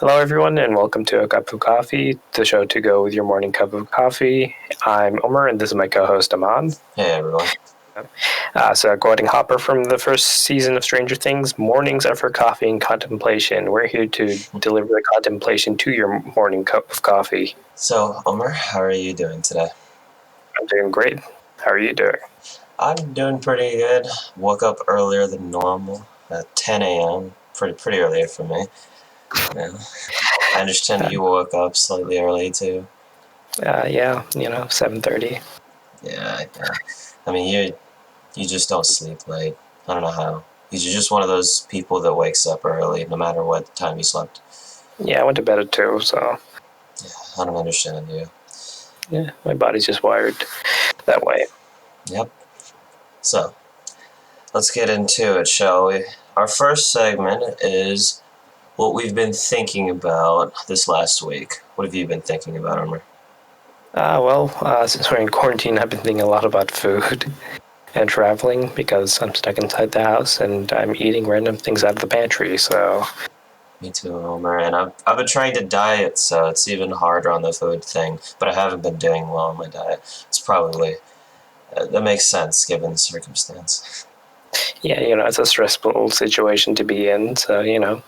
Hello, everyone, and welcome to A Cup of Coffee, the show to go with your morning cup of coffee. I'm Umar, and this is my co-host, Amaan. Hey, everyone. So, quoting Hopper from the first season of Stranger Things, mornings are for coffee and contemplation. We're here to deliver the contemplation to your morning cup of coffee. So, Umar, how are you doing today? I'm doing great. How are you doing? I'm doing pretty good. Woke up earlier than normal at 10 a.m. Pretty early for me. Yeah. I understand you woke up slightly early too. Yeah, 7:30. Yeah. I mean, you just don't sleep late. I don't know how. You're just one of those people that wakes up early no matter what time you slept. Yeah, I went to bed at 2, so... Yeah, I don't understand you. Yeah, my body's just wired that way. Yep. So, let's get into it, shall we? Our first segment is what we've been thinking about this last week. What have you been thinking about, Umar? Since we're in quarantine, I've been thinking a lot about food and traveling because I'm stuck inside the house and I'm eating random things out of the pantry, so... Me too, Umar. And I've been trying to diet, so it's even harder on the food thing. But I haven't been doing well on my diet. It's probably that makes sense given the circumstance. Yeah, it's a stressful situation to be in, so,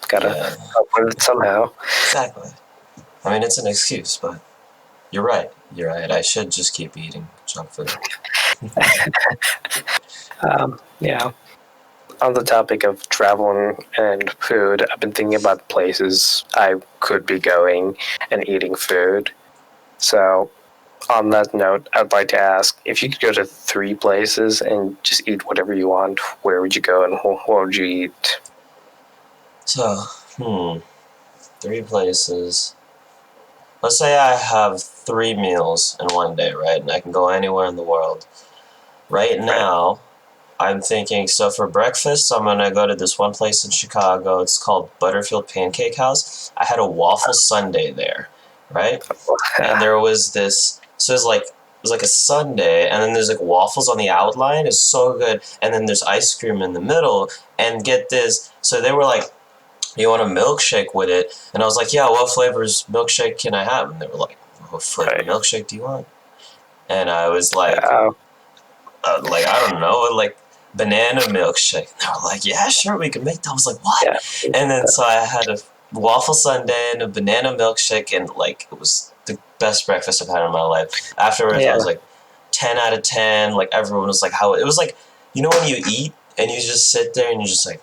gotta help with it somehow. Exactly. I mean, it's an excuse, but you're right. I should just keep eating junk food. Yeah. On the topic of traveling and food, I've been thinking about places I could be going and eating food. So, on that note, I'd like to ask, if you could go to 3 places and just eat whatever you want, where would you go and what would you eat? So, 3 places. Let's say I have 3 meals in one day, right? And I can go anywhere in the world. Right now, I'm thinking, so for breakfast, I'm going to go to this one place in Chicago. It's called Butterfield Pancake House. I had a waffle sundae there, right? And there was this, so it was like a sundae, and then there's like waffles on the outline. It's so good. And then there's ice cream in the middle. And get this, so they were like, you want a milkshake with it? And I was like, yeah, what flavors milkshake can I have? And they were like, what flavor milkshake do you want? And I was like, I don't know, like banana milkshake. And they were like, yeah, sure, we can make that. I was like, what? Yeah. And then so I had a waffle sundae and a banana milkshake, and like it was the best breakfast I've had in my life. Afterwards, I was like 10 out of 10. Like everyone was like, how it was like, when you eat and you just sit there and you're just like,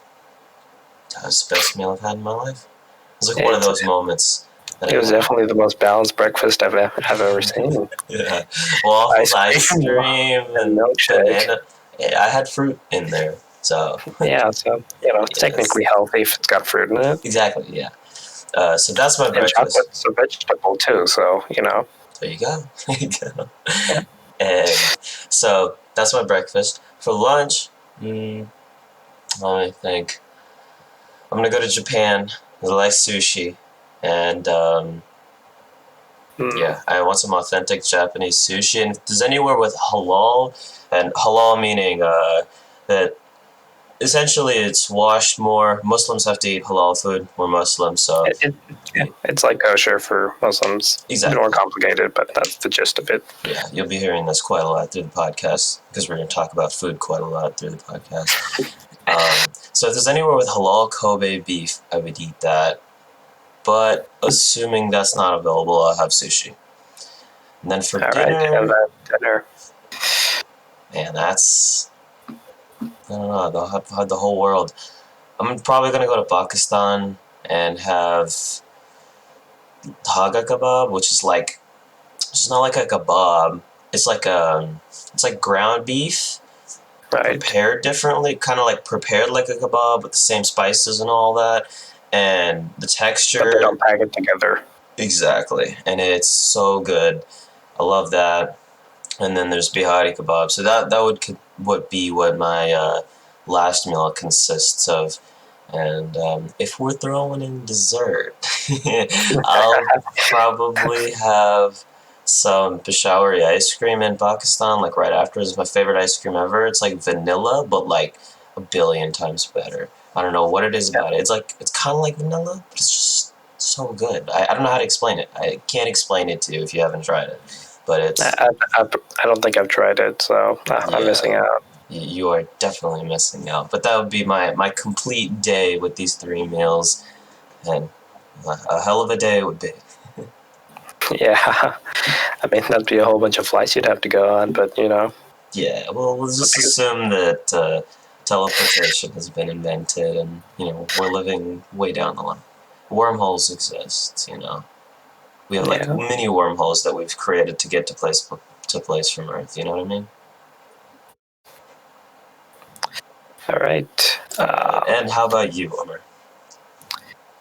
that's the best meal I've had in my life. It was like one of those moments. It was definitely the most balanced breakfast I've ever seen. Yeah, waffles, ice cream, and banana. Yeah, I had fruit in there, so yeah, so it's technically healthy if it's got fruit in it. Exactly, yeah. So that's my breakfast. And chocolate's a vegetable too, so There you go. There you go. Yeah. And so that's my breakfast. For lunch, let me think. I'm gonna go to Japan. I like sushi, and yeah, I want some authentic Japanese sushi. And if there's anywhere with halal, and halal meaning that essentially it's washed more. Muslims have to eat halal food. We're Muslims, so it's like kosher for Muslims. Exactly. It's more complicated, but that's the gist of it. Yeah, you'll be hearing this quite a lot through the podcast because we're going to talk about food quite a lot through the podcast. So if there's anywhere with halal Kobe beef, I would eat that. But assuming that's not available, I'll have sushi. And then for dinner. Man, that's... I don't know, I'll have the whole world. I'm probably going to go to Pakistan and have Haga kebab, which is like... It's not like a kebab. It's like ground beef. Prepared differently, kind of like prepared like a kebab with the same spices and all that, and the texture. But they don't pack it together. Exactly, and it's so good. I love that. And then there's bihari kebab. So that would be what my last meal consists of. And if we're throwing in dessert, I'll probably have some Peshawari ice cream in Pakistan, like right after. It's my favorite ice cream ever. It's like vanilla, but like a billion times better. I don't know what it is about it. It's kind of like vanilla, but it's just so good. I don't know how to explain it. I can't explain it to you if you haven't tried it. But it's... I don't think I've tried it, so I'm missing out. You are definitely missing out. But that would be my complete day with these 3 meals. And a hell of a day it would be. Yeah, I mean, that'd be a whole bunch of flights you'd have to go on, but, you know. Yeah, well, let's just assume that teleportation has been invented and, you know, we're living way down the line. Wormholes exist, you know. We have, like, mini wormholes that we've created to get to place from Earth, you know what I mean? All right. And how about you, Umar?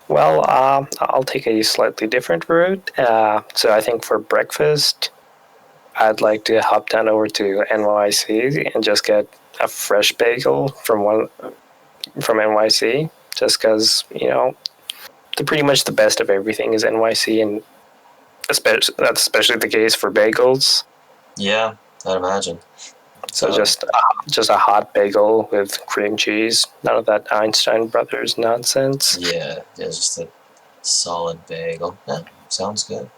Well, I'll take a slightly different route. So I think for breakfast, I'd like to hop down over to NYC and just get a fresh bagel from NYC, just because, you know, pretty much the best of everything is NYC, and that's especially the case for bagels. Yeah, I'd imagine. So just a hot bagel with cream cheese. None of that Einstein Brothers nonsense. Yeah, just a solid bagel. Yeah, sounds good.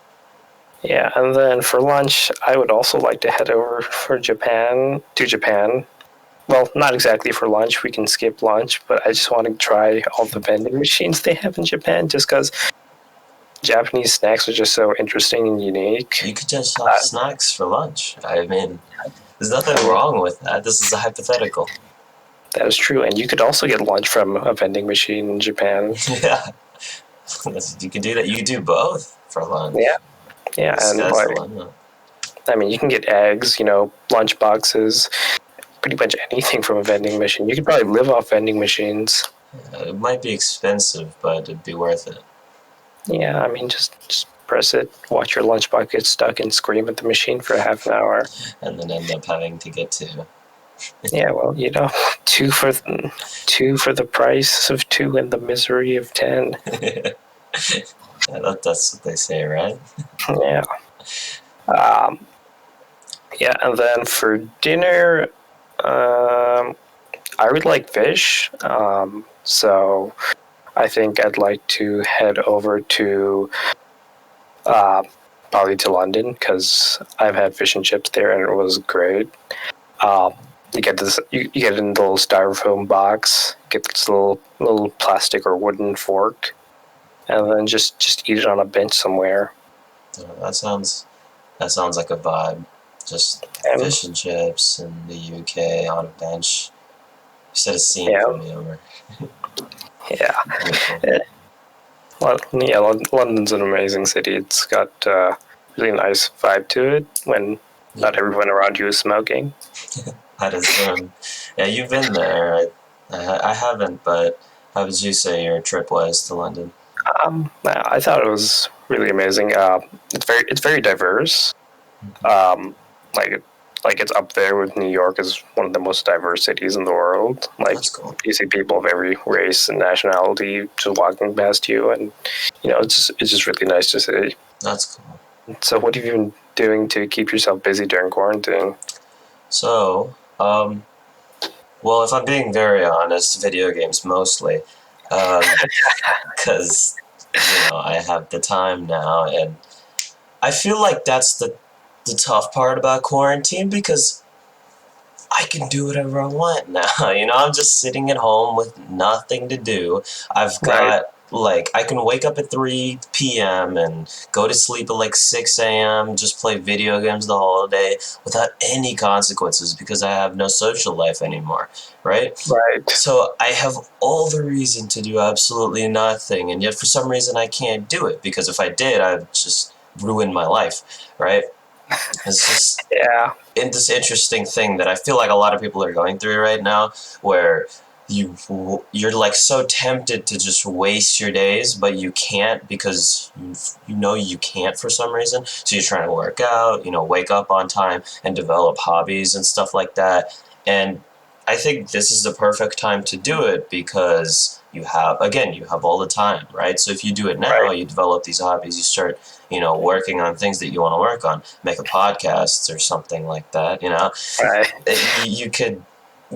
Yeah, and then for lunch, I would also like to head over to Japan. Well, not exactly for lunch. We can skip lunch, but I just want to try all the vending machines they have in Japan, just because Japanese snacks are just so interesting and unique. You could just have snacks for lunch. I mean, there's nothing wrong with that. This is a hypothetical. That is true, and you could also get lunch from a vending machine in Japan. Yeah, you can do that. You can do both for lunch. Yeah, and I mean, you can get eggs, you know, lunch boxes, pretty much anything from a vending machine. You could probably live off vending machines. It might be expensive, but it'd be worth it. Yeah, I mean, just press it, watch your lunchbox get stuck, and scream at the machine for half an hour. And then end up having to get 2. Yeah, well, you know, 2 for the price of 2 and the misery of 10. Yeah, that's what they say, right? Yeah. Yeah, and then for dinner, I would like fish. So I think I'd like to head over to probably to London, because I've had fish and chips there and it was great. You get this, you get it in the little styrofoam box, get this little plastic or wooden fork, and then just eat it on a bench somewhere. That sounds like a vibe. Just fish and chips in the UK on a bench. You set a scene for me, Omar. Yeah. Well, yeah, London's an amazing city. It's got a really nice vibe to it when not everyone around you is smoking. That is, yeah, you've been there. I haven't, but how would you say your trip was to London? I thought it was really amazing. It's very diverse. Like it's up there with New York as one of the most diverse cities in the world. Like, that's cool. You see people of every race and nationality just walking past you, and you know it's just really nice to see. That's cool. So, what have you been doing to keep yourself busy during quarantine? So, well, if I'm being very honest, video games mostly, because you know I have the time now, and I feel like that's the tough part about quarantine, because I can do whatever I want now. You know, I'm just sitting at home with nothing to do. I've got like, I can wake up at 3 p.m. and go to sleep at like 6 a.m., just play video games the whole day without any consequences, because I have no social life anymore, right? Right. So I have all the reason to do absolutely nothing, and yet for some reason I can't do it, because if I did, I'd just ruin my life, right? It's just in this interesting thing that I feel like a lot of people are going through right now, where you're like so tempted to just waste your days, but you can't, because you know you can't for some reason. So you're trying to work out, you know, wake up on time and develop hobbies and stuff like that. And I think this is the perfect time to do it, because you have all the time, right? So if you do it now, you develop these hobbies, you start, you know, working on things that you want to work on, make a podcast or something like that, you know.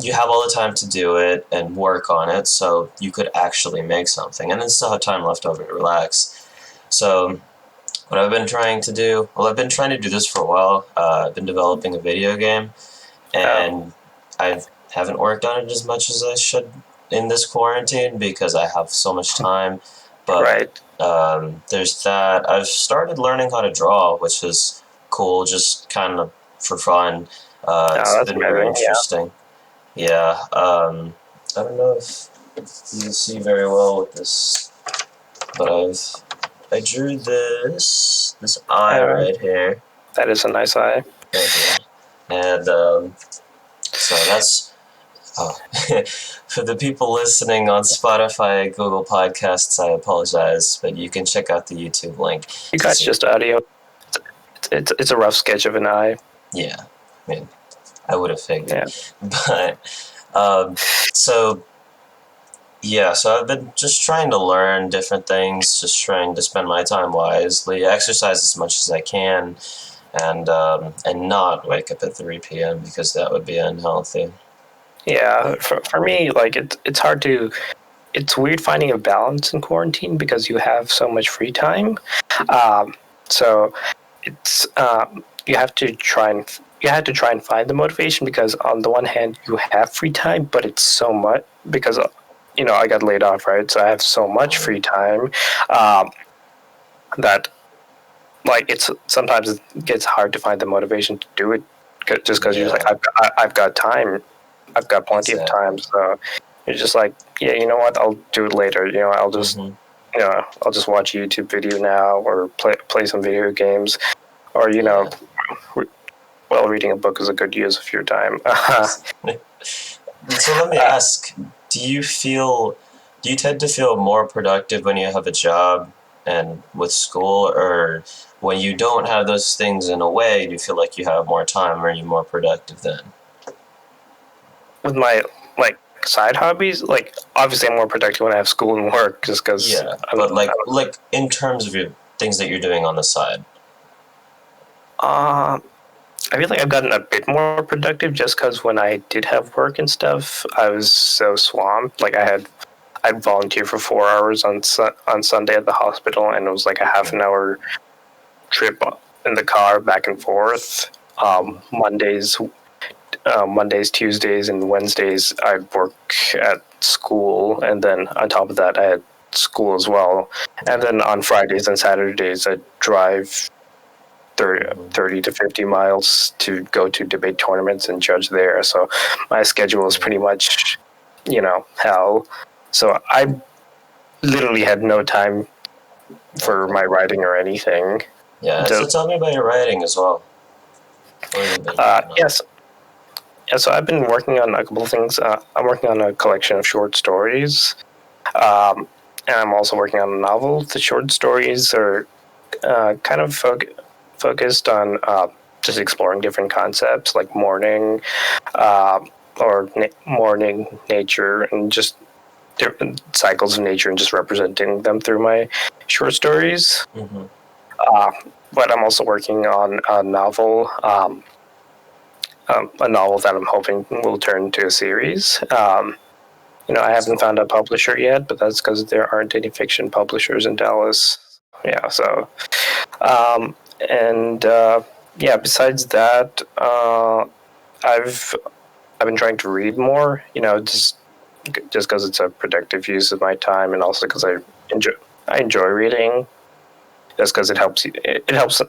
You have all the time to do it and work on it, so you could actually make something, and then still have time left over to relax. So what I've been trying to do, well, I've been trying to do this for a while. I've been developing a video game, and I haven't worked on it as much as I should in this quarantine because I have so much time. But Right. there's that. I've started learning how to draw, which is cool, just kind of for fun. It's That's been very amazing. Yeah. interesting. Yeah. I don't know if you can see very well with this, but I drew this eye Uh, right here. that is a nice eye. Thank you. And so that's for the people listening on Spotify, Google Podcasts. I apologize, but you can check out the YouTube link. You guys just audio. It's a rough sketch of an eye. Yeah, I mean, I would have figured, Yeah. but so. Yeah, so I've been just trying to learn different things, just trying to spend my time wisely, exercise as much as I can, and not wake up at 3 p.m. because that would be unhealthy. Yeah. For me, like it's hard to. It's weird finding a balance in quarantine because you have so much free time. So it's you have to try and find the motivation because on the one hand you have free time, but it's so much because I got laid off, right? So I have so much free time that like it's sometimes it gets hard to find the motivation to do it just because you're just like I've got time, I've got plenty of time, so you're just like yeah, you know what, I'll do it later. I'll just I'll just watch a YouTube video now or play some video games or well, reading a book is a good use of your time. So let me ask, do you tend to feel more productive when you have a job and with school, or when you don't have those things in a way, do you feel like you have more time, or are you more productive then? With my like side hobbies, like obviously I'm more productive when I have school and work just because but like in terms of your things that you're doing on the side. I feel like I've gotten a bit more productive just because when I did have work and stuff, I was so swamped. Like I'd volunteer for 4 hours on Sunday at the hospital, and it was like a half an hour trip in the car back and forth. Mondays, Tuesdays, and Wednesdays I'd work at school, and then on top of that I had school as well. And then on Fridays and Saturdays I'd drive 30 to 50 miles to go to debate tournaments and judge there. So my schedule is pretty much, hell. So I literally had no time for my writing or anything. Yeah, so tell me about your writing as well. Yes. Yeah, so I've been working on a couple of things. I'm working on a collection of short stories. And I'm also working on a novel. The short stories are kind of focused on just exploring different concepts like mourning or mourning nature and just different cycles of nature and just representing them through my short stories. Mm-hmm. But I'm also working on a novel that I'm hoping will turn into a series. I haven't found a publisher yet, but that's because there aren't any fiction publishers in Dallas. Yeah, so besides that, I've been trying to read more. Just because it's a productive use of my time, and also because I enjoy reading. Just because it helps you. It helps.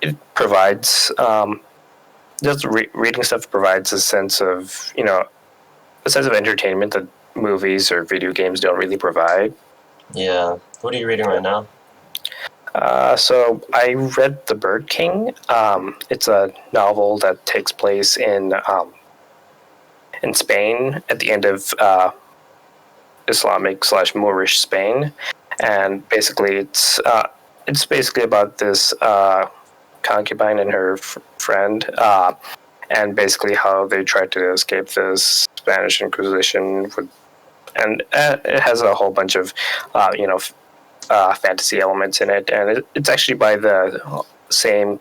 It provides. Just reading stuff provides a sense of entertainment that movies or video games don't really provide. Yeah. What are you reading right now? So I read The Bird King. It's a novel that takes place in Spain at the end of Islamic/Moorish Spain, and basically it's basically about this concubine and her friend, and basically how they tried to escape the Spanish Inquisition. And it has a whole bunch of fantasy elements in it, and it's actually by the same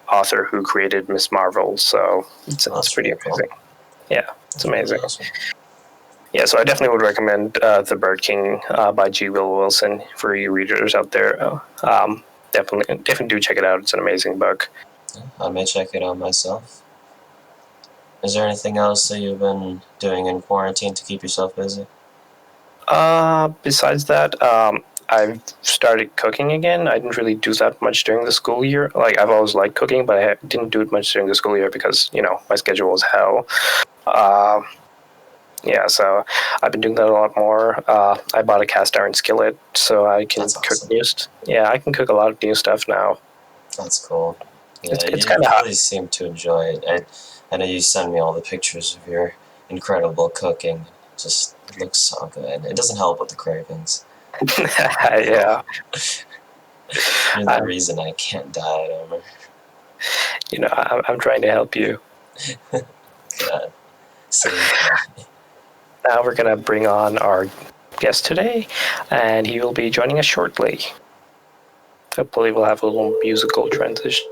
author who created Miss Marvel, so it's pretty amazing. Cool. Yeah, it's amazing. Awesome. Yeah, so I definitely would recommend The Bird King by G. Will Wilson for you readers out there. Definitely do check it out. It's an amazing book. I may check it out myself. Is there anything else that you've been doing in quarantine to keep yourself busy? Besides that, I've started cooking again. I didn't really do that much during the school year. Like, I've always liked cooking, but I didn't do it much during the school year because, my schedule was hell. Yeah, so I've been doing that a lot more. I bought a cast iron skillet so I can That's cook awesome. I can cook a lot of new stuff now. That's cool. Yeah, It's you kind of hot. really seem to enjoy it. I know you send me all the pictures of your incredible cooking. It looks so good. It doesn't help with the cravings. Yeah. You're the reason I can't diet, Umar. I'm trying to help you. God. Same. Now we're going to bring on our guest today, and he will be joining us shortly. Hopefully we'll have a little musical transition.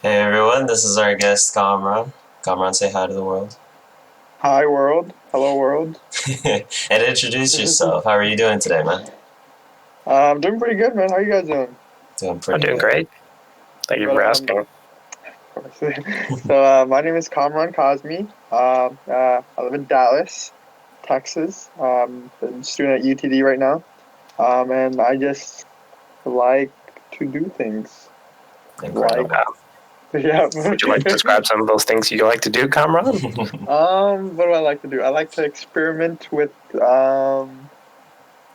Hey everyone, this is our guest Kamran. Kamran, say hi to the world. Hi world. Hello world. And introduce yourself. How are you doing today, man? I'm doing pretty good, man. How you guys doing? Doing pretty I'm doing good. great. Thank you for asking. So my name is Kamran Kazmi. I live in Dallas, Texas. I'm a student at UTD right now. And I just like to do things. Incredible. Yeah. Would you like to describe some of those things you like to do, Kamran? What do I like to do? I like to experiment with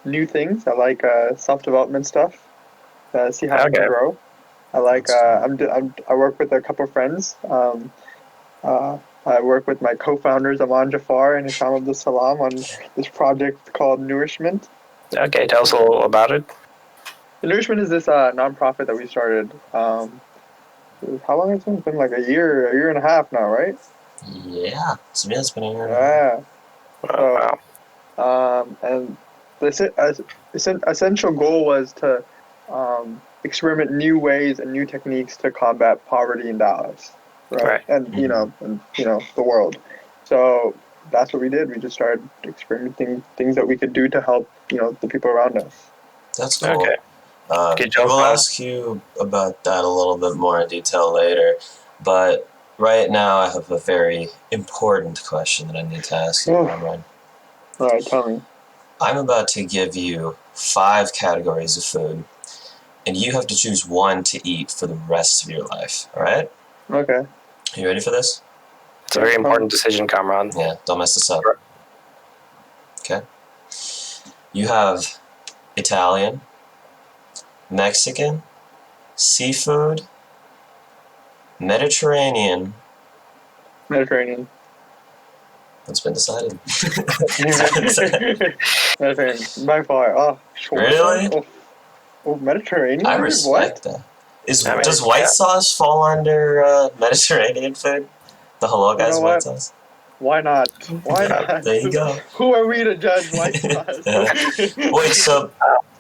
new things. I like self-development stuff. See how I can grow. I like. I work with a couple of friends. I work with my co-founders Amaan Jafar and Hisham Abdul Salam on this project called Nourishment. Okay, tell us a little about it. The Nourishment is this nonprofit that we started. How long has it been? It's been like a year and a half now, right? Yeah, it's been a year. Yeah. Wow. And the essential goal was to experiment new ways and new techniques to combat poverty in Dallas, right? And the world. So that's what we did. We just started experimenting things that we could do to help the people around us. That's cool. Okay. We'll ask you about that a little bit more in detail later, but right now I have a very important question that I need to ask you, Kamran. All right, tell me. I'm about to give you 5 categories of food, and you have to choose one to eat for the rest of your life, all right? Okay. Are you ready for this? It's a very important decision, Kamran. Yeah, don't mess this up. Okay. You have Italian, Mexican, seafood, Mediterranean. It's been decided. Mediterranean, by far. Oh, sure. Really? Oh, Mediterranean? I respect that. Does white sauce fall under Mediterranean food? The Hello Guys white sauce? Why not? Why not? There you go. Who are we to judge white sauce? Wait,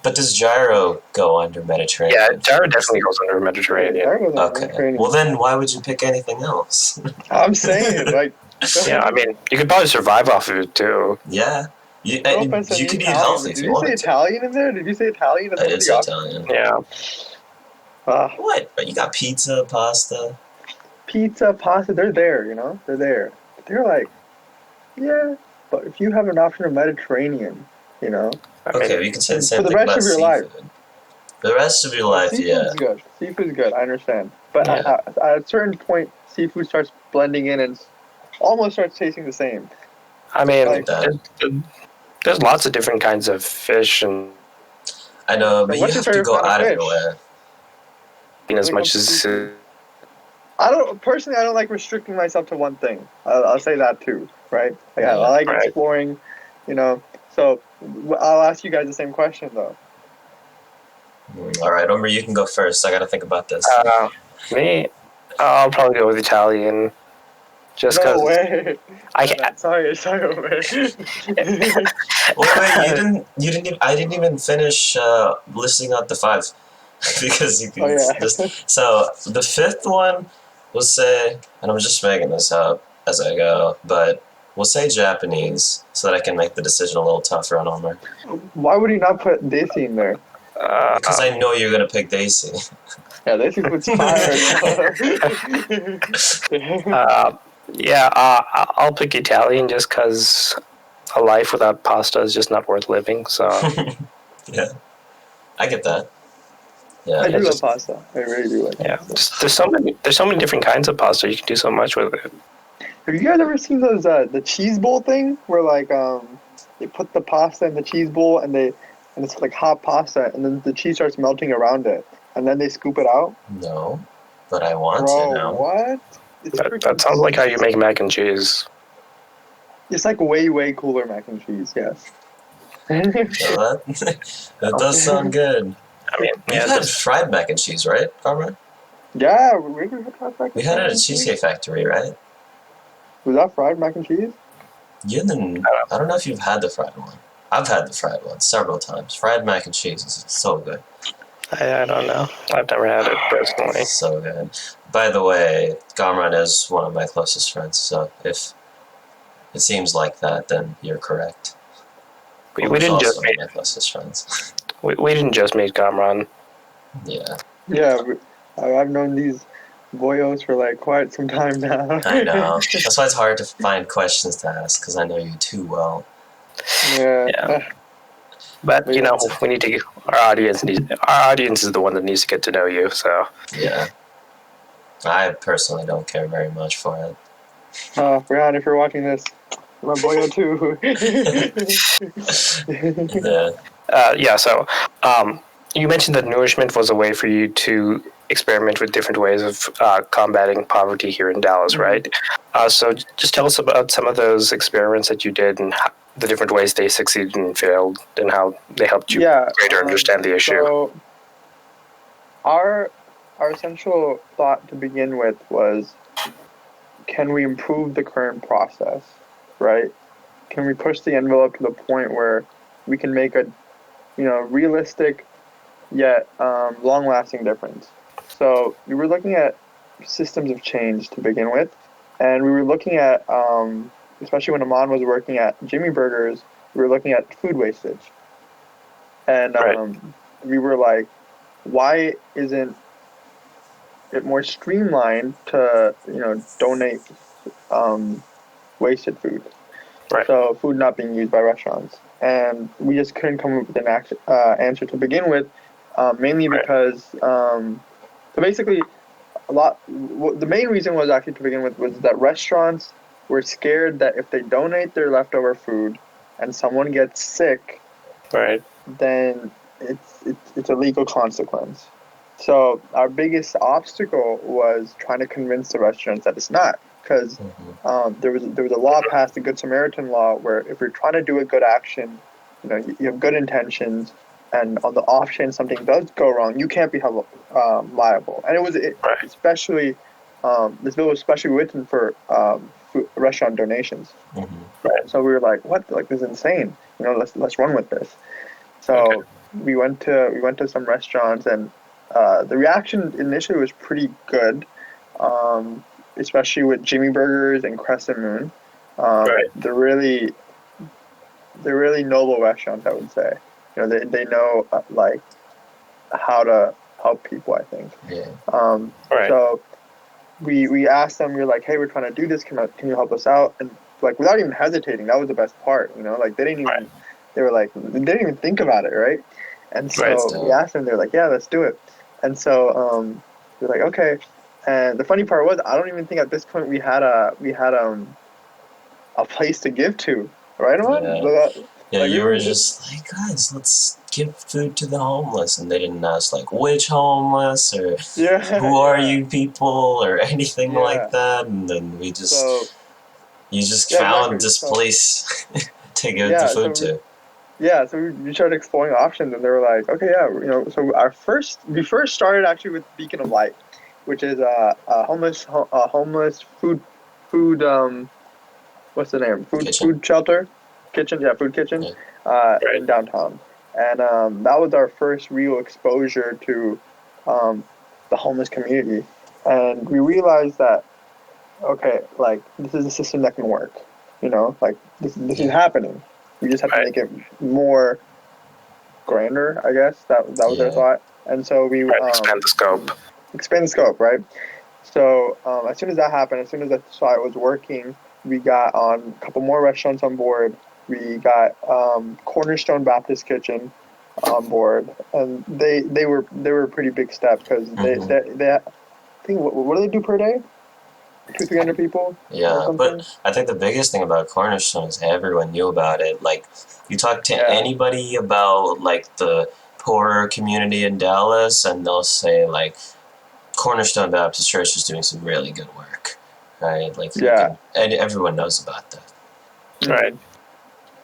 but does gyro go under Mediterranean? Yeah, gyro definitely goes under Mediterranean. Okay. Well, then why would you pick anything else? I'm saying, yeah, I mean, you could probably survive off of it too. Yeah. You could eat healthy if you wanted. Did you say Italian in there? Did you say Italian? I did say Italian. Yeah. What? You got pizza, pasta. Pizza, pasta, they're there, They're there. But they're like, yeah, but if you have an option of Mediterranean, Okay, you can say the same thing about seafood. For the rest of your life. For the rest of your life, Seafood's good. Seafood's good, I understand. But at a certain point, seafood starts blending in and almost starts tasting the same. I mean, there's lots of different kinds of fish, and I know, but you have to go out of your way. As much as I don't like restricting myself to one thing. I'll say that too, right? I like exploring, So I'll ask you guys the same question though. All right, Umar, you can go first. I got to think about this. Me, I'll probably go with Italian. Just because. No way. I can't. Sorry, Umar. Wait, I didn't even finish listing out the 5. because you can Oh, yeah. just. So the fifth one, we'll say, and I'm just making this up as I go, but we'll say Japanese so that I can make the decision a little tougher on Omar. Why would he not put Desi in there? Because I know you're gonna pick Daisy. Yeah, Desi food's fire. I'll pick Italian just because a life without pasta is just not worth living. So Yeah, I get that. Yeah, I do just- love pasta. I really do like yeah, pasta. there's so many different kinds of pasta. You can do so much with it. Have you guys ever seen those the cheese bowl thing where like they put the pasta in the cheese bowl and it's like hot pasta and then the cheese starts melting around it and then they scoop it out? no, but I want Bro, to now. what? It's That sounds like how you make mac and cheese. It's like way cooler mac and cheese. Yes. So that does sound good. I mean, You've had fried mac and cheese, right, Kamran? Yeah, we had We had it at Cheesecake Factory, right? Was that fried mac and cheese? You didn't. I don't know if you've had the fried one. I've had the fried one several times. Fried mac and cheese is so good. I don't know. I've never had it personally. So good. By the way, Kamran is one of my closest friends, so if it seems like that, then you're correct. We didn't just meet my closest friends. we didn't just meet Kamran. Yeah. Yeah, I've known these boyos for like quite some time now. I know. That's why it's hard to find questions to ask because I know you too well. Yeah. But you know, we need to. Our audience is the one that needs to get to know you. So Yeah. I personally don't care very much for it. Brian, if you're watching this, you're my boyo too. Yeah. So you mentioned that nourishment was a way for you to experiment with different ways of combating poverty here in Dallas, right? So just tell us about some of those experiments that you did and the different ways they succeeded and failed and how they helped you greater understand the issue. So our essential thought to begin with was, can we improve the current process, right? Can we push the envelope to the point where we can make a, realistic yet long-lasting difference? So we were looking at systems of change to begin with, and we were looking at, especially when Amaan was working at Jimmy Burgers, we were looking at food wastage, and we were like, why isn't it more streamlined to donate wasted food? Right. So food not being used by restaurants, and we just couldn't come up with an answer to begin with, mainly because so basically the main reason was actually to begin with was that restaurants were scared that if they donate their leftover food and someone gets sick, right, then it's a legal consequence. So our biggest obstacle was trying to convince the restaurants that it's not, because there was a law passed, the Good Samaritan law, where if you're trying to do a good action, you have good intentions, and on the off chance something does go wrong, you can't be held liable. And it was especially this bill was especially written for restaurant donations. Right. So we were like, what? Like, this is insane. Let's run with this. So we went to some restaurants, and the reaction initially was pretty good, especially with Jimmy Burgers and Crescent Moon. They're really noble restaurants, I would say. They know like how to help people, I think. Yeah. So we asked them, we were like, hey, we're trying to do this, can you help us out? And like, without even hesitating, that was the best part, like they didn't even they were like, they didn't even think about it, right? And so we asked them, they were like, yeah, let's do it. And so we're like, okay. And the funny part was, I don't even think at this point we had a place to give to, right, Amaan? Yeah, you were just like, guys, let's give food to the homeless, and they didn't ask like which homeless or who are you people or anything like that, and then we just you just found this place to give the food to. Yeah, so we started exploring options, and they were like, okay, yeah, so we first started actually with Beacon of Light, which is a homeless food what's the name? Food shelter, kitchen, food kitchen, in downtown, and that was our first real exposure to the homeless community, and we realized that okay, like this is a system that can work. Like this is happening. We just have to make it more grander, I guess. That was our thought, and so we expand the scope. Expand the scope, right? So as soon as that happened, as soon as I saw it was working, we got on a couple more restaurants on board. We got Cornerstone Baptist Kitchen on board, and they were a pretty big step because they I think what do they do per day? 200-300 people. Yeah, but I think the biggest thing about Cornerstone is everyone knew about it. Like, you talk to anybody about like the poorer community in Dallas, and they'll say like Cornerstone Baptist Church is doing some really good work, right? Like, and everyone knows about that, right?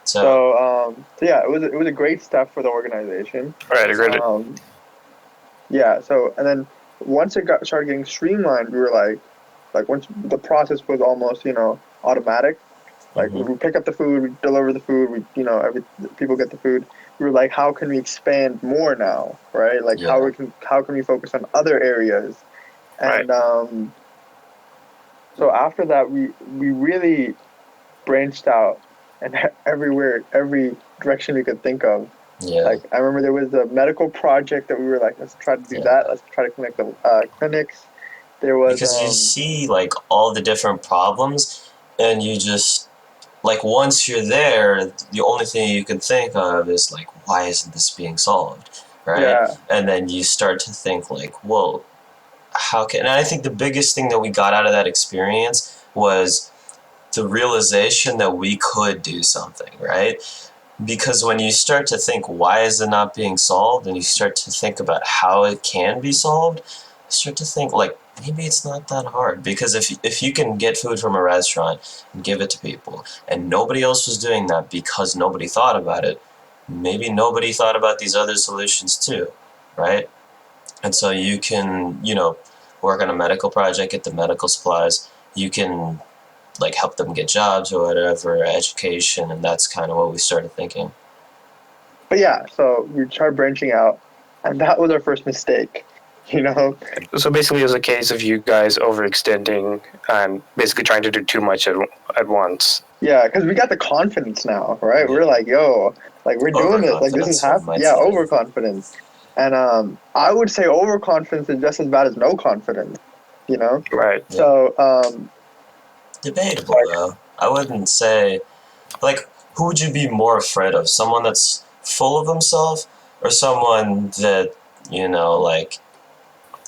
So yeah, it was a great step for the organization. Right, agreed. So and then once it started getting streamlined, we were like once the process was almost automatic. Like we pick up the food, we deliver the food, people get the food. We were like, how can we expand more now, right? Like how can we focus on other areas? And so after that, we really branched out and every direction we could think of. Yeah. Like I remember there was a medical project that we were like, let's try to do that. Let's try to connect the clinics. There was because you see like all the different problems, and you just like once you're there, the only thing you can think of is like, why isn't this being solved, right? Yeah. And then you start to think like, well, how can? And I think the biggest thing that we got out of that experience was the realization that we could do something, right? Because when you start to think, why is it not being solved, and you start to think about how it can be solved, you start to think, like, maybe it's not that hard. Because if you can get food from a restaurant and give it to people, and nobody else was doing that because nobody thought about it, maybe nobody thought about these other solutions too, right? And so you can, work on a medical project, get the medical supplies, you can like help them get jobs or whatever, education, and that's kind of what we started thinking. But yeah, so we tried branching out, and that was our first mistake, So basically it was a case of you guys overextending and basically trying to do too much at once. Yeah, because we got the confidence now, right? We're like, yo, like we're doing this, like this is happening. Yeah, overconfidence. And I would say overconfidence is just as bad as no confidence, Right. So debatable though. I wouldn't say, like, who would you be more afraid of? Someone that's full of himself, or someone that like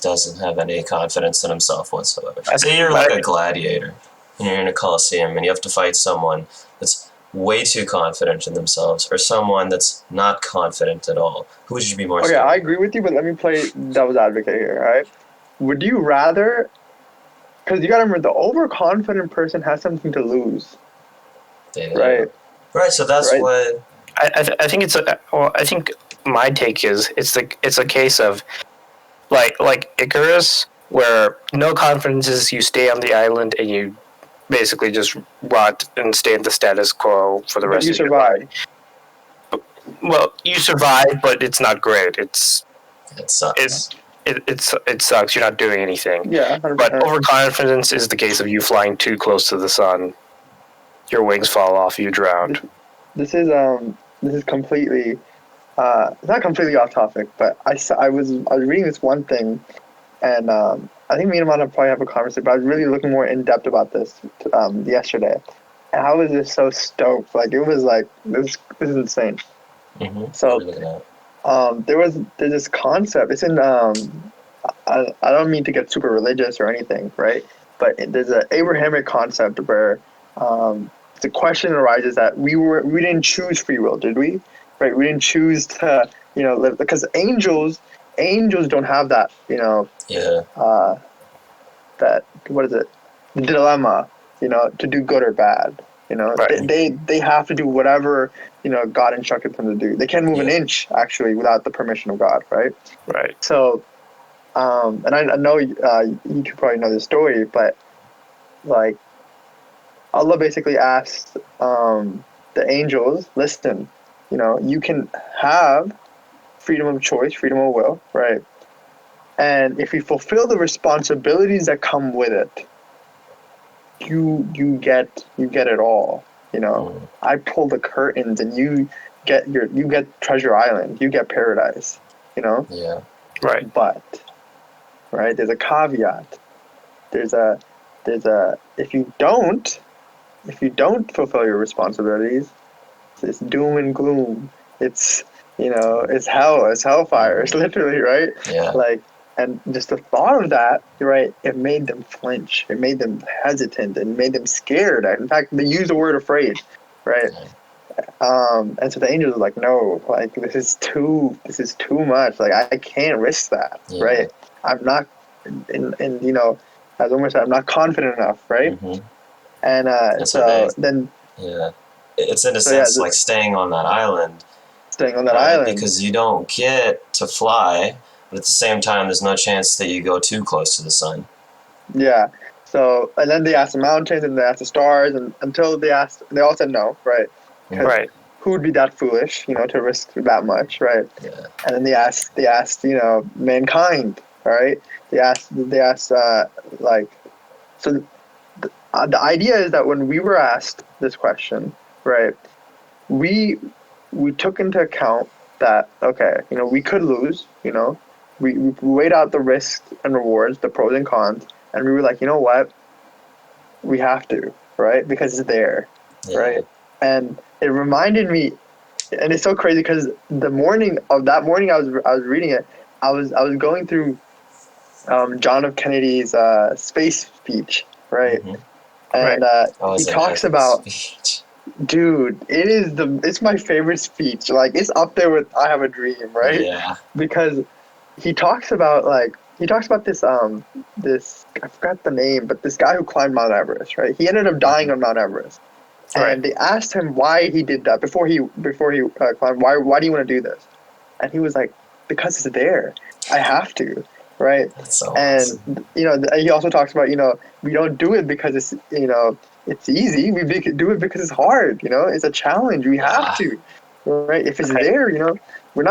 doesn't have any confidence in himself whatsoever? Say you're like a gladiator and you're in a coliseum and you have to fight someone that's way too confident in themselves, or someone that's not confident at all. Who would you be more scared of? I agree with you, but let me play devil's advocate here, all right? Would you rather, because you gotta remember, the overconfident person has something to lose. Right, so that's what I think I think my take is it's a case of like Icarus, where no confidence is, you stay on the island and you basically just rot and stay in the status quo for the rest of your life. Well, you survive, but it's not great. It sucks. It sucks. You're not doing anything. Yeah, 100%. But overconfidence is the case of you flying too close to the sun. Your wings fall off. You drown. This is completely not completely off topic, but I was reading this one thing, and I think me and Amaan probably have a conversation, but I was really looking more in depth about this yesterday, and I was just so stoked. Like it was like this is insane. Mm-hmm. So there's this concept. It's in I don't mean to get super religious or anything, right? But there's an Abrahamic concept where the question arises that we didn't choose free will, did we? Right? We didn't choose to live, because angels don't have that that, what is it, the dilemma, to do good or bad. Right. They have to do whatever God instructed them to do. They can't move an inch actually without the permission of God, right? Right. So and I know you two probably know this story, but like Allah basically asked the angels, listen, you can have freedom of choice, freedom of will, right? And if you fulfill the responsibilities that come with it, you get it all. You know, I pull the curtains, and you get Treasure Island. You get paradise. You know. Yeah. Right. But right, there's a caveat. There's a if you don't fulfill your responsibilities, it's doom and gloom. It's it's hell. It's hellfire. It's literally right. Yeah. Like, and just the thought of that, right? It made them flinch. It made them hesitant. It made them scared. In fact, they use the word afraid, right? And so the angels are like, no, like this is too much. Like I can't risk that, right? I'm not, and as Umar said, I'm not confident enough, right? And so then, yeah, it's in a sense like staying on that island. Staying on that island because you don't get to fly, but at the same time, there's no chance that you go too close to the sun. Yeah. So, and then they asked the mountains and they asked the stars, and until they all said no, right? Right. Who would be that foolish, to risk that much, right? Yeah. And then they asked, mankind, right? They asked, like, so the idea is that when we were asked this question, right, we took into account that, okay, we could lose, we weighed out the risks and rewards, the pros and cons, and we were like, you know what, we have to, right, because it's there, right? And it reminded me, and it's so crazy because the morning of that morning I was reading it, I was going through John F. Kennedy's space speech, right? And he talks about speech. Dude, it's my favorite speech. Like, it's up there with I Have a Dream, right? Yeah. Because he talks about this I forgot the name, but this guy who climbed Mount Everest, right? He ended up dying on Mount Everest. And they asked him why he did that before he climbed. Why do you want to do this? And he was like, because it's there. I have to, right? That's so awesome. He also talks about we don't do it because it's it's easy. We do it because it's hard. It's a challenge. We have to, right? If it's there, we're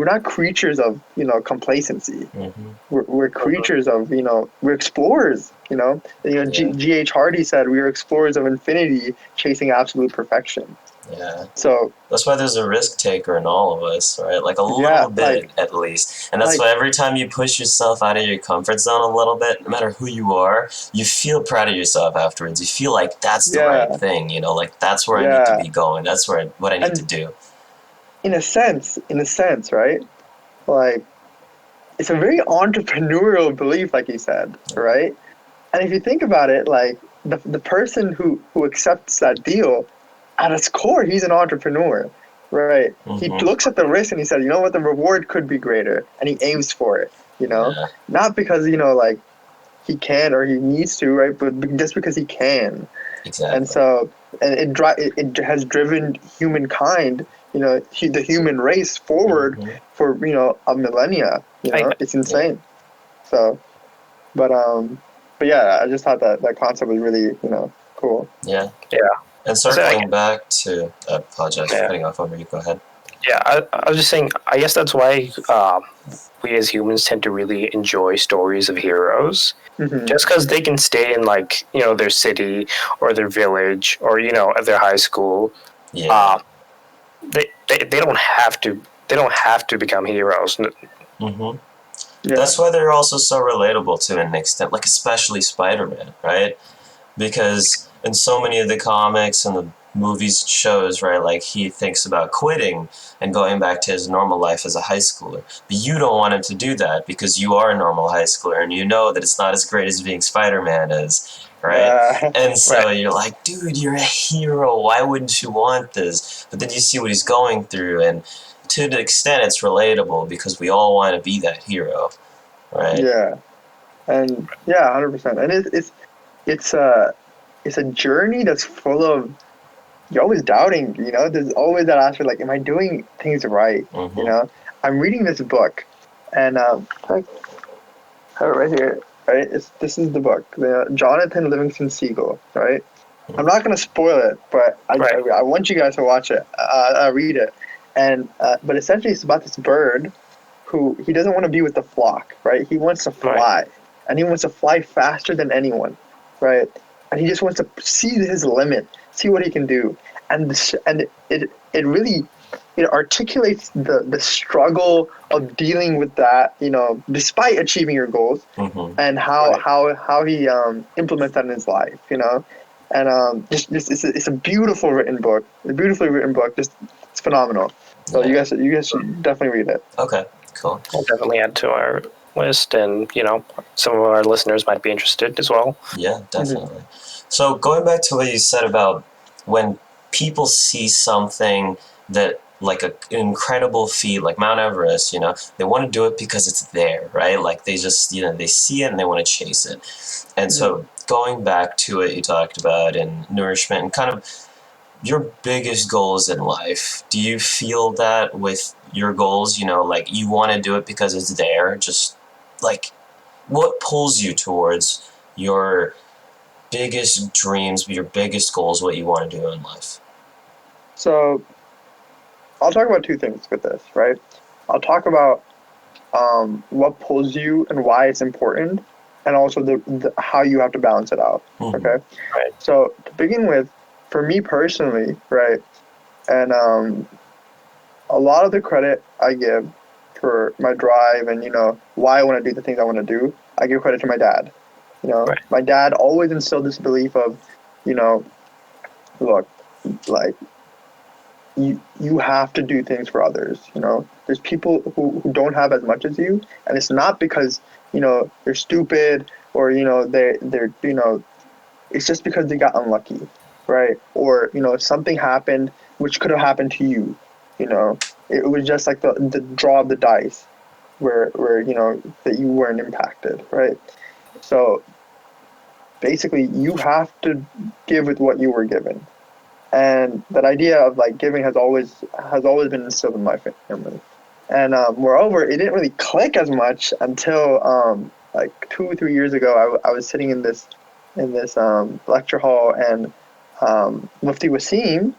not creatures of complacency. We're creatures of we're explorers. G.H. Hardy said we are explorers of infinity, chasing absolute perfection. Yeah. So that's why there's a risk taker in all of us, right? Like a little bit at least. And that's why every time you push yourself out of your comfort zone a little bit, no matter who you are, you feel proud of yourself afterwards. You feel like that's the right thing, like that's where I need to be going. That's what I need to do. In a sense, right? Like, it's a very entrepreneurial belief, like you said, right? And if you think about it, like the person who accepts that deal, at its core, he's an entrepreneur, right? He looks at the risk and he says, you know what, the reward could be greater, and he aims for it, not because like he can or he needs to, right? But just because he can. Exactly. And so, and it has driven humankind, the human race forward for a millennia. It's insane. So, but yeah, I just thought that concept was really cool. Yeah. Yeah. And circling back to, I apologize for cutting off over you. Go ahead. Yeah, I was just saying, I guess that's why we as humans tend to really enjoy stories of heroes. Just because they can stay in, like, their city or their village or, at their high school. Yeah. They don't have to become heroes. Yeah. That's why they're also so relatable to an extent, like especially Spider-Man, right? Because in so many of the comics and the movies and shows, right, like he thinks about quitting and going back to his normal life as a high schooler. But you don't want him to do that because you are a normal high schooler and you know that it's not as great as being Spider-Man is, right? And so you're like, dude, you're a hero. Why wouldn't you want this? But then you see what he's going through, and to an extent it's relatable because we all want to be that hero, right? Yeah. And 100%. And it's a journey that's full of, you're always doubting, there's always that aspect, like, am I doing things right? I'm reading this book, and I have it right here, right? This is the book, Jonathan Livingston Seagull, right? I'm not going to spoil it, but I want you guys to watch it, read it. And but essentially it's about this bird who he doesn't want to be with the flock, right? He wants to fly, and he wants to fly faster than anyone, right? And he just wants to see his limit, see what he can do, and it really articulates the struggle of dealing with that, despite achieving your goals, and how he implements that in his life, and just it's a beautiful written book, a beautifully written book, just it's phenomenal. So you guys should definitely read it. Okay, cool. We'll definitely add to our list, and some of our listeners might be interested as well. Yeah, definitely. So going back to what you said about when people see something that like an incredible feat like Mount Everest, they want to do it because it's there, right? Like they just, they see it and they want to chase it. And so going back to what you talked about and nourishment and kind of your biggest goals in life, do you feel that with your goals, like you want to do it because it's there? Just like what pulls you towards your biggest dreams, your biggest goals, what you want to do in life? So I'll talk about two things with this, right? I'll talk about what pulls you and why it's important, and also the how you have to balance it out. Okay. Right. So to begin with, for me personally, right, and a lot of the credit I give for my drive and why I want to do the things I want to do, I give credit to my dad. My dad always instilled this belief of, look, like you have to do things for others. There's people who don't have as much as you, and it's not because they're stupid or they're it's just because they got unlucky, right? Or something happened which could have happened to you. It was just like the draw of the dice where that you weren't impacted, right? So basically you have to give with what you were given. And that idea of like giving has always been instilled in my family. And moreover, it didn't really click as much until like 2 or 3 years ago. I was sitting in this lecture hall, and Mufti Wasim,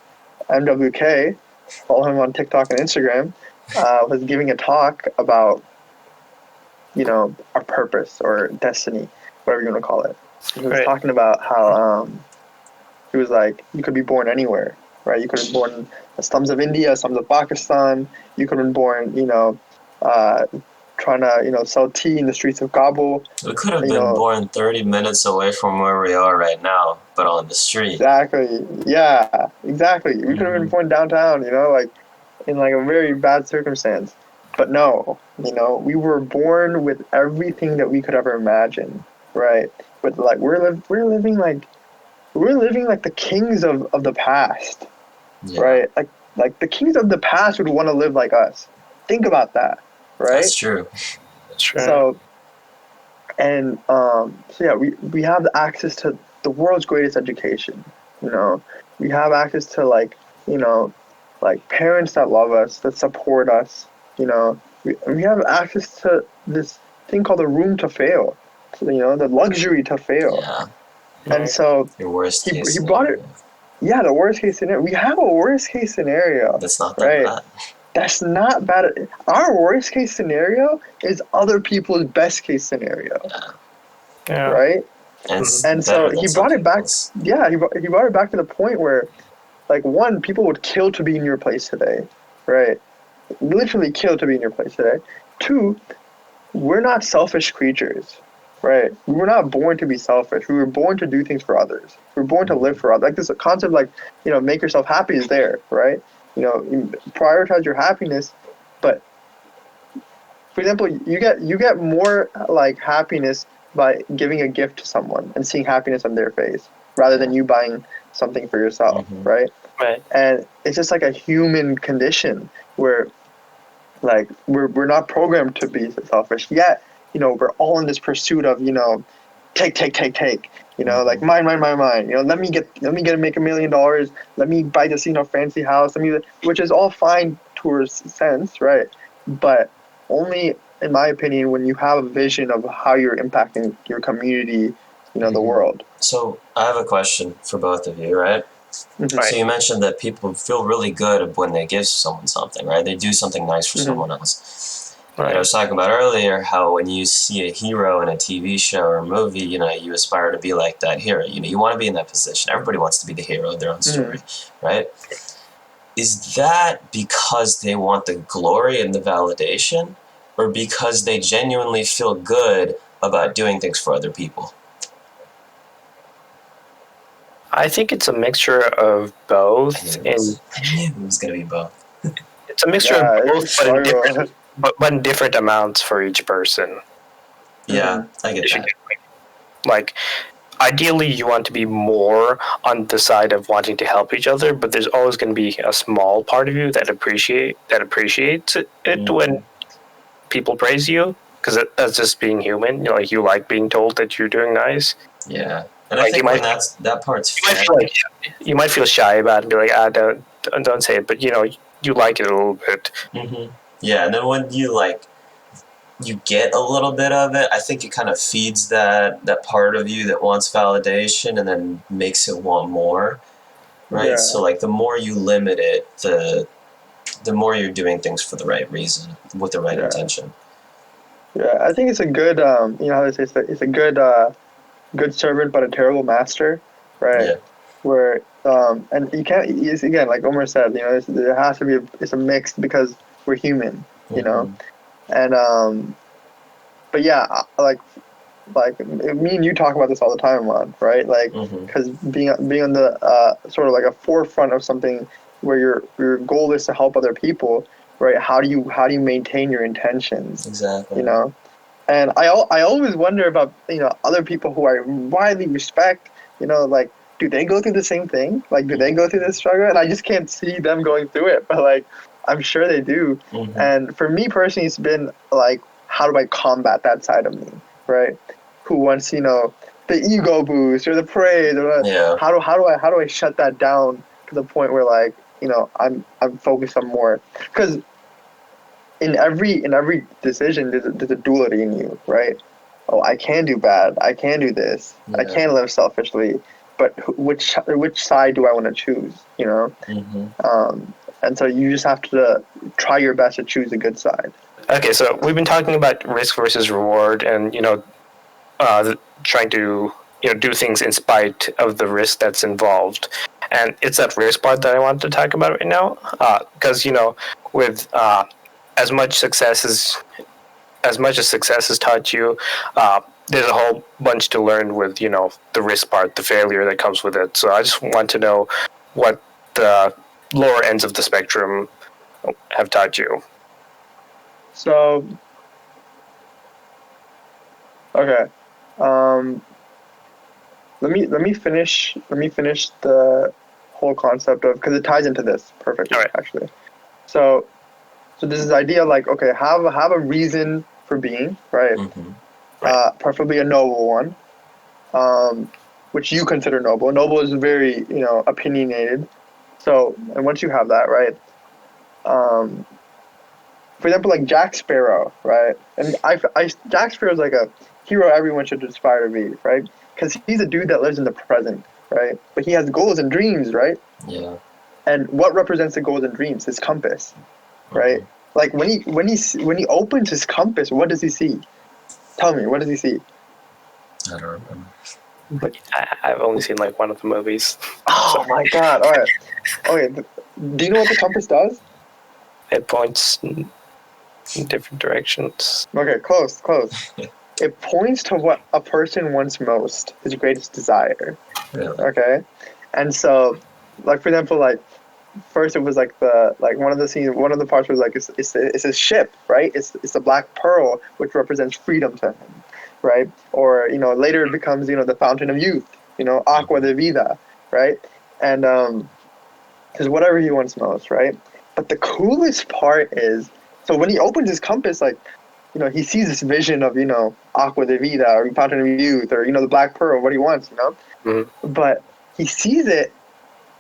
MWK, follow him on TikTok and Instagram, was giving a talk about our purpose or destiny, whatever you want to call it. He was talking about how he was like, you could be born anywhere, right? You could have been born in the slums of India, slums of Pakistan. You could have been born, trying to, sell tea in the streets of Kabul. We could have been born 30 minutes away from where we are right now, but on the street. Exactly. Yeah, exactly. We could have been born downtown, like in like a very bad circumstance. But no, we were born with everything that we could ever imagine, right? But like we're living like the kings of the past, right? Like the kings of the past would want to live like us. Think about that, right? That's true. That's true. So, and so yeah, we have access to the world's greatest education. We have access to like parents that love us, that support us. We have access to this thing called the room to fail. The luxury to fail. Yeah. And so your worst case he brought it. Yeah, the worst case scenario. We have a worst case scenario. That's not that bad. That's not bad. Our worst case scenario is other people's best case scenario. Yeah. Right? And so he brought it back. Yeah, he brought it back to the point where, like, one, people would kill to be in your place today, right? Literally kill to be in your place today. Two, we're not selfish creatures. Right. We were not born to be selfish. We were born to do things for others. We were born to live for others. Like this concept, like, make yourself happy is there, right? You prioritize your happiness. But for example, you get more like happiness by giving a gift to someone and seeing happiness on their face rather than you buying something for yourself, right? Right. And it's just like a human condition where like we're not programmed to be selfish yet. We're all in this pursuit of, take, like mine. Let me make $1 million. Let me buy this, fancy house. Which is all fine to a sense, right? But only, in my opinion, when you have a vision of how you're impacting your community, the world. So I have a question for both of you, right? Mm-hmm. So you mentioned that people feel really good when they give someone something, right? They do something nice for someone else. Right. I was talking about earlier how when you see a hero in a TV show or a movie, you aspire to be like that hero. You want to be in that position. Everybody wants to be the hero of their own story, right? Is that because they want the glory and the validation, or because they genuinely feel good about doing things for other people? I think it's a mixture of both. I knew it was going to be both. It's a mixture of both, but in different amounts for each person. Yeah, I get that. Like, ideally, you want to be more on the side of wanting to help each other, but there's always going to be a small part of you that appreciates it when people praise you, because that's just being human. You like being told that you're doing nice. Yeah, and I think when that part's you might feel shy about it and be like, don't say it, but you like it a little bit. Mm-hmm. Yeah, and then when you get a little bit of it, I think it kind of feeds that part of you that wants validation and then makes it want more, right? Yeah. So like the more you limit it, the more you're doing things for the right reason, with the right intention. Yeah, I think it's a good, how they say, it's a good servant but a terrible master, right? Yeah. Where, and you can't, again, like Umar said, there has to be, it's a mix because we're human, you know? And, but yeah, like me and you talk about this all the time, Amaan, right? Like, because being on the, sort of like a forefront of something where your goal is to help other people, right? How do you maintain your intentions? Exactly. And I always wonder about, other people who I widely respect, like, do they go through the same thing? Like, do they go through this struggle? And I just can't see them going through it, but like, I'm sure they do. And for me personally, it's been like, how do I combat that side of me, right? Who wants, the ego boost or the praise, or how do I shut that down to the point where like, I'm focused on more, because in every decision there's a duality in you, right? Oh, I can do bad, I can do this, I can live selfishly, but which side do I want to choose, and so you just have to try your best to choose a good side. Okay, so we've been talking about risk versus reward, and trying to do things in spite of the risk that's involved, and it's that risk part that I want to talk about right now, because with as much as success has taught you, there's a whole bunch to learn with the risk part, the failure that comes with it. So I just want to know what the lower ends of the spectrum have taught you. So, okay, let me finish the whole concept of, because it ties into this perfectly, actually. So this is idea like, okay, have a reason for being, right? Preferably a noble one, which you consider noble. Noble is very, opinionated. So, and once you have that, right? For example, like Jack Sparrow, right? And Jack Sparrow's like a hero everyone should aspire to be, right? Because he's a dude that lives in the present, right? But he has goals and dreams, right? Yeah. And what represents the goals and dreams? His compass, right? Like when he opens his compass, what does he see? Tell me, what does he see? I don't remember. But I've only seen like one of the movies. Oh my god! All right. Okay. Do you know what the compass does? It points in different directions. Okay, close. It points to what a person wants most, his greatest desire. Really? Okay, and so, like for example, like first it was like one of the parts was like it's a ship, right? It's a black pearl which represents freedom to him, right? Or later it becomes the fountain of youth, aqua de vida, right? And because whatever he wants most, right? But the coolest part is, so when he opens his compass, like, he sees this vision of, aqua de vida or fountain of youth or, the black pearl, what he wants, But he sees it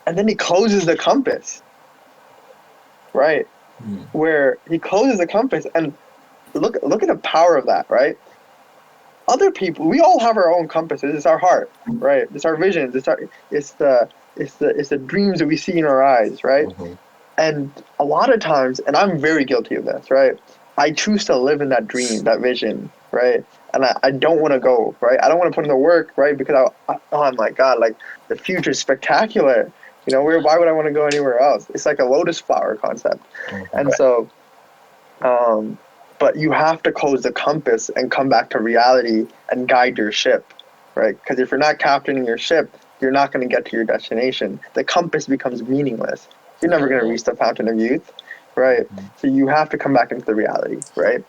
and then he closes the compass, right? Where he closes the compass, and look at the power of that, right? Other people, we all have our own compasses. It's our heart, right? It's our visions. It's the dreams that we see in our eyes, right? And a lot of times, and I'm very guilty of this, right? I choose to live in that dream, that vision, right? And I don't want to go, right? I don't want to put in the work, right? Because oh my God, like the future is spectacular. You know, why would I want to go anywhere else? It's like a lotus flower concept. And so, but you have to close the compass and come back to reality and guide your ship, right? Because if you're not captaining your ship, you're not going to get to your destination. The compass becomes meaningless. You're never going to reach the fountain of youth, right? So you have to come back into the reality, right?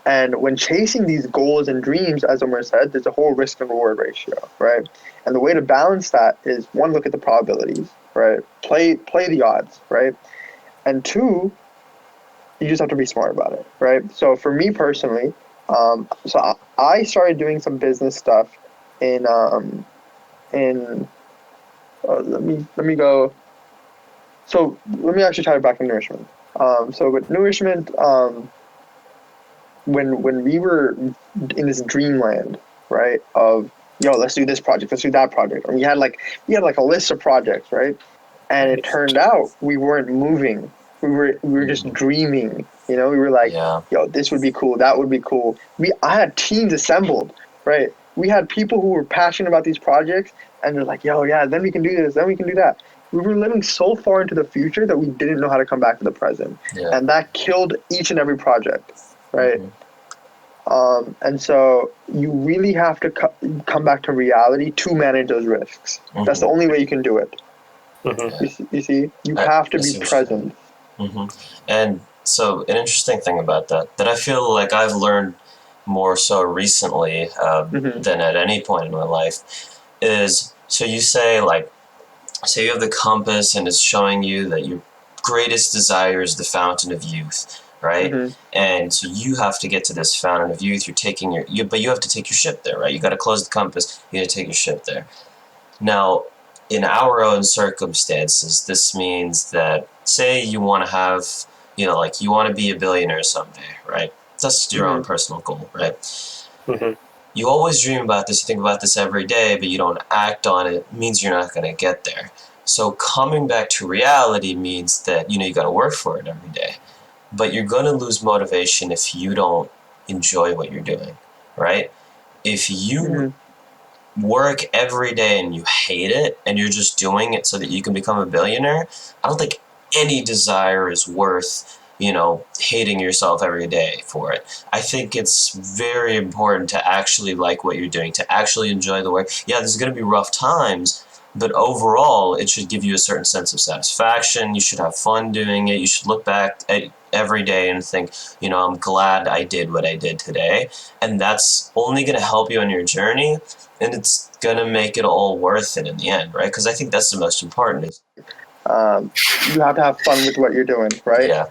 And when chasing these goals and dreams, as Umar said, there's a whole risk and reward ratio, right? And the way to balance that is, one, look at the probabilities, right? Play the odds, right? And two, you just have to be smart about it, right? So for me personally, I started doing some business stuff in let me go. So let me actually tie it back to nourishment. So with nourishment, when we were in this dreamland, right? Of let's do this project, let's do that project, and we had like a list of projects, right? And it turned out we weren't moving. We were just dreaming. You know, we were like, this would be cool, that would be cool. I had teams assembled, right? We had people who were passionate about these projects, and they're like, then we can do this, then we can do that. We were living so far into the future that we didn't know how to come back to the present, and that killed each and every project, right? And so you really have to come back to reality to manage those risks. That's the only way you can do it. You see, you have to be present. And so an interesting thing about that I feel like I've learned more so recently than at any point in my life is, so you say you have the compass and it's showing you that your greatest desire is the fountain of youth, right? And so you have to get to this fountain of youth. You're taking but you have to take your ship there, right? You got to close the compass. You got to take your ship there. Now, in our own circumstances, this means that, say you want to have, you want to be a billionaire someday, right? That's your own personal goal, right? You always dream about this, you think about this every day, but you don't act on it. It means you're not going to get there. So coming back to reality means that, you got to work for it every day. But you're going to lose motivation if you don't enjoy what you're doing, right? If you work every day and you hate it and you're just doing it so that you can become a billionaire, I don't think any desire is worth, hating yourself every day for it. I think it's very important to actually like what you're doing, to actually enjoy the work. Yeah, there's going to be rough times, but overall, it should give you a certain sense of satisfaction. You should have fun doing it. You should look back at every day and think, I'm glad I did what I did today. And that's only going to help you on your journey. And it's going to make it all worth it in the end, right? Because I think that's the most important. You have to have fun with what you're doing, right? Yeah.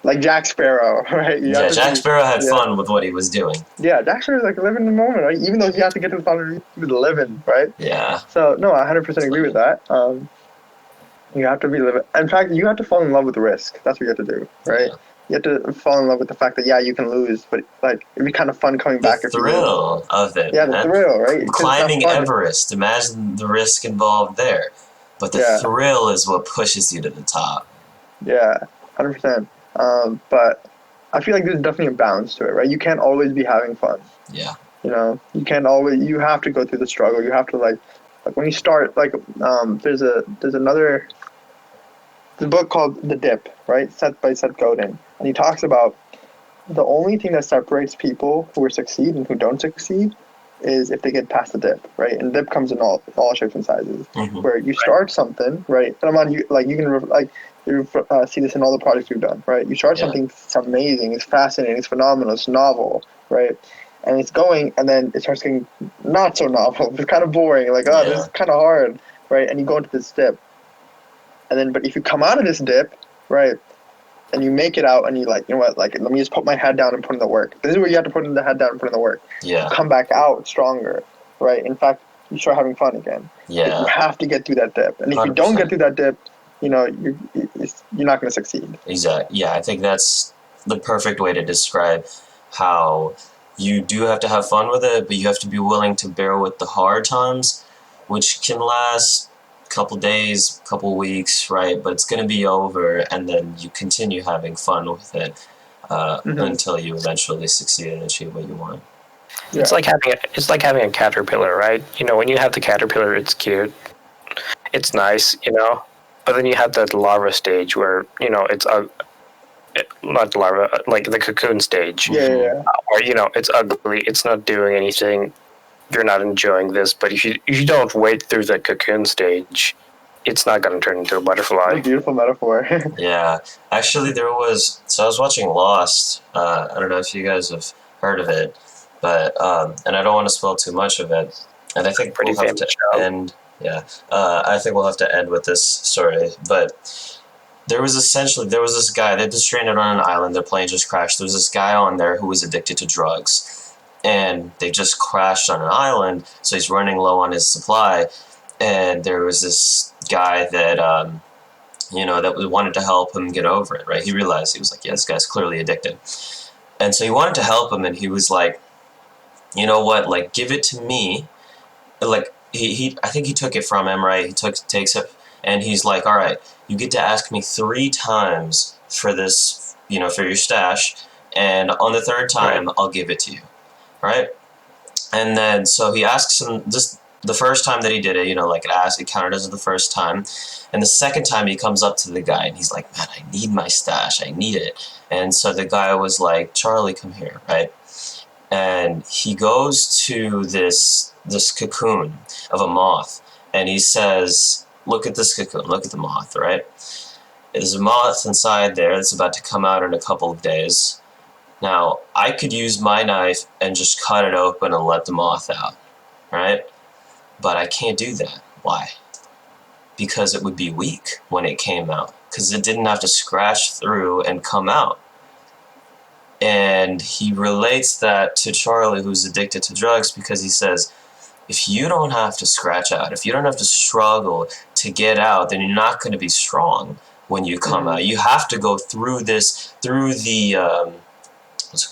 Like Jack Sparrow, right? Jack Sparrow had fun with what he was doing. Yeah, Jack Sparrow's like living in the moment, right? Even though he has to get to the fountain, he was living, right? Yeah. So, no, I 100% agree with that. You have to be living. In fact, you have to fall in love with risk. That's what you have to do, right? Yeah. You have to fall in love with the fact that, you can lose, but, it'd be kind of fun coming back. The thrill of it. Yeah, the thrill, right? Climbing Everest. Imagine the risk involved there. But the thrill is what pushes you to the top. Yeah, 100%. But I feel like there's definitely a balance to it, right? You can't always be having fun. Yeah. You can't always. You have to go through the struggle. You have to like when you start. There's another. There's a book called The Dip, right? By Seth Godin, and he talks about the only thing that separates people who succeed and who don't succeed is if they get past the dip, right? And dip comes in all shapes and sizes. Where you start something, right? And I'm on you can you see this in all the projects you've done, right? You start something, it's amazing, it's fascinating, it's phenomenal, it's novel, right? And it's going, and then it starts getting not so novel. It's kind of boring, this is kind of hard, right? And you go into this dip, and then, but if you come out of this dip, right, and you make it out, and you let me just put my head down and put in the work. This is where you have to put in the head down and put in the work. Yeah. You come back out stronger, right? In fact, you start having fun again. Yeah. But you have to get through that dip, and if 100%. You don't get through that dip, you're not going to succeed. Exactly. Yeah, I think that's the perfect way to describe how you do have to have fun with it, but you have to be willing to bear with the hard times, which can last a couple days, couple weeks, right? But it's going to be over, and then you continue having fun with it. until you eventually succeed and achieve what you want. Yeah. It's like having a caterpillar, right? When you have the caterpillar, it's cute, it's nice, but then you have that larva stage where it's not larva, like the cocoon stage. Yeah. Where it's ugly, it's not doing anything. You're not enjoying this, but if you don't wait through the cocoon stage, it's not going to turn into a butterfly. A beautiful metaphor. Yeah, actually, I was watching Lost. I don't know if you guys have heard of it, but and I don't want to spoil too much of it. And I think we'll have to end. Yeah, I think we'll have to end with this story. But there was this guy. They're stranded on an island. Their plane just crashed. There was this guy on there who was addicted to drugs, and they just crashed on an island. So he's running low on his supply. And there was this guy that that wanted to help him get over it, right? He realized, he was like, yeah, this guy's clearly addicted. And so he wanted to help him, and he was like, you know what, like, give it to me. Like, I think he took it from him, right? Takes it, and he's like, all right, you get to ask me 3 times for this, for your stash, and on the 3rd time, I'll give it to you, right? And then, so he asks him, just the first time that he did it, it counted as the first time. And the 2nd time he comes up to the guy and he's like, man, I need my stash. I need it. And so the guy was like, Charlie, come here, right? And he goes to this cocoon of a moth and he says, look at this cocoon, look at the moth, right? There's a moth inside there that's about to come out in a couple of days. Now, I could use my knife and just cut it open and let the moth out, right? But I can't do that. Why? Because it would be weak when it came out, because it didn't have to scratch through and come out. And he relates that to Charlie, who's addicted to drugs, because he says, if you don't have to scratch out, if you don't have to struggle to get out, then you're not going to be strong when you come out. You have to go through the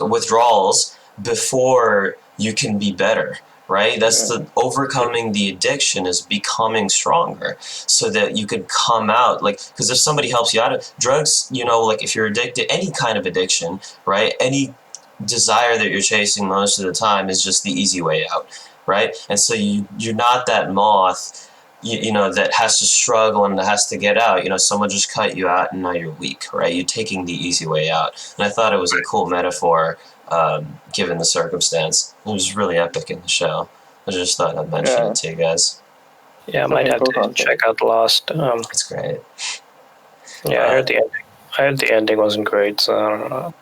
withdrawals before you can be better. Right? That's the overcoming the addiction is becoming stronger so that you can come out, like, because if somebody helps you out of drugs, like if you're addicted, any kind of addiction, right? Any desire that you're chasing most of the time is just the easy way out, right? And so you're not that moth, that has to struggle and has to get out. Someone just cut you out and now you're weak, right? You're taking the easy way out. And I thought it was a cool metaphor, given the circumstance. It was really epic in the show. I just thought I'd mention it to you guys. Yeah, I might have to check out Lost. It's great. Yeah, I heard the ending wasn't great, so I don't know.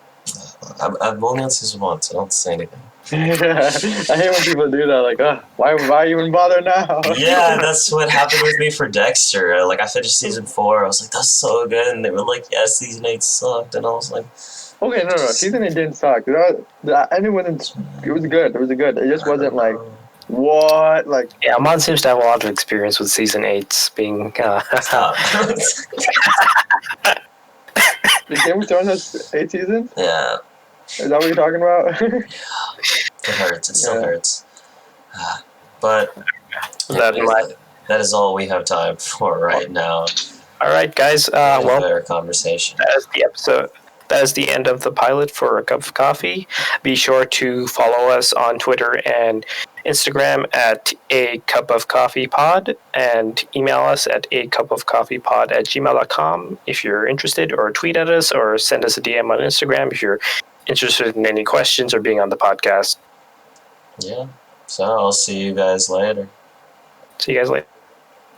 I'm only on season 1, so don't say anything. I hate when people do that. Like, why even bother now? Yeah, that's what happened with me for Dexter. Like, I finished season 4. I was like, that's so good. And they were like, yeah, season 8 sucked. And I was like, okay, no. Season 8 didn't suck. The ending wasn't. It was good. It was good. It just wasn't like, what? Like, yeah, Amaan seems to have a lot of experience with season 8's being. The Game of Thrones has 8 seasons? Yeah. Is that what you're talking about? It hurts. It still hurts. But that is all we have time for right now. All right, guys. Better conversation. That is the episode. That is the end of the pilot for A Cup of Coffee. Be sure to follow us on Twitter and Instagram at acupofcoffeepod and email us at acupofcoffeepod@gmail.com if you're interested, or tweet at us or send us a DM on Instagram if you're interested in any questions or being on the podcast. Yeah. So I'll see you guys later. See you guys later.